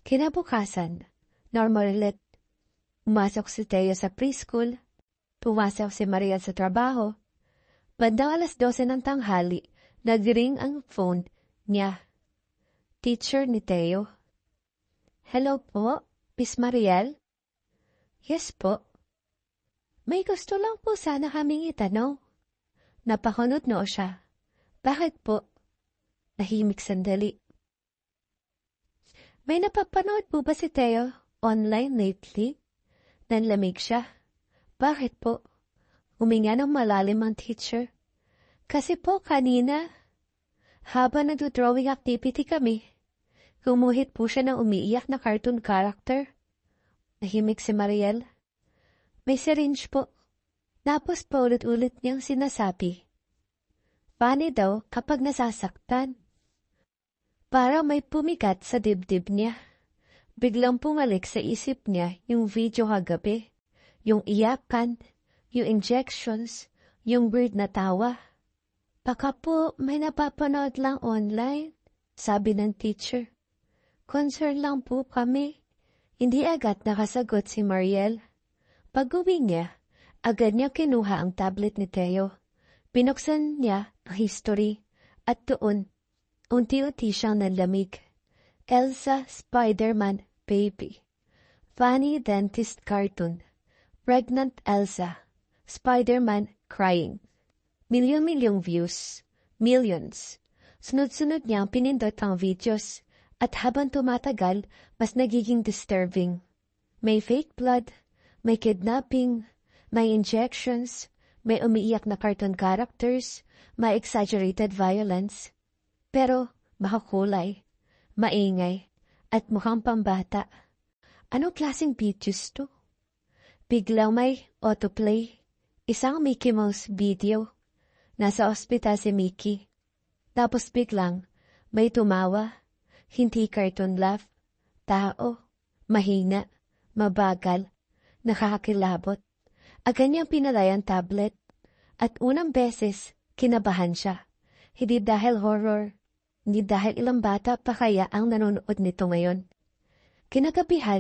Kinabukasan, normal ulit. Umasok si Teo sa preschool. Pumasok si Mariel sa trabaho. Bandang 12:00 ng tanghali, nag-ring ang phone niya. Teacher ni Teo. Hello po, Miss Mariel? Yes po. May gusto lang po sana kaming itanong. Napakunot noo siya. Bakit po? Nahimik sandali. May napapanood po ba si Teo online lately? Nanlamig siya. Bakit po? Huminga ng malalim ang teacher. Kasi po kanina, habang nagdo-drawing activity kami, gumuhit po siya ng umiiyak na cartoon character. Nahimik si Mariel. May syringe po. Tapos paulit-ulit niyang sinasabi. Funny daw kapag nasasaktan. Para may pumikat sa dibdib niya. Biglang pumalik sa isip niya yung video kagabi, yung iyakan, yung injections, yung weird na tawa. Baka po may napapanood lang online, sabi ng teacher. Concern lang po kami. Hindi agad nakasagot si Mariel. Pag-uwi niya, agad niya kinuha ang tablet ni Teo. Binuksan niya ang history at doon, unti-unti siyang nanlamig. Elsa Spider-Man Baby. Funny dentist cartoon. Pregnant Elsa. Spider-Man crying. Milyon-milyong views. Millions. Sunod-sunod niyang pinindot ang videos. At habang tumatagal, mas nagiging disturbing. May fake blood. May kidnapping. May injections. May umiiyak na cartoon characters. May exaggerated violence. Pero makakulay, maingay, at mukhang pambata. Anong klaseng videos to? Biglang may autoplay, isang Mickey Mouse video. Nasa ospital si Mickey. Tapos biglang may tumawa, hindi cartoon laugh, tao, mahina, mabagal, nakakakilabot. Agad niyang pinalay ang tablet, at unang beses kinabahan siya. Hindi dahil horror, hindi dahil ilang bata pa kaya ang nanonood nito ngayon. Kinagabihan,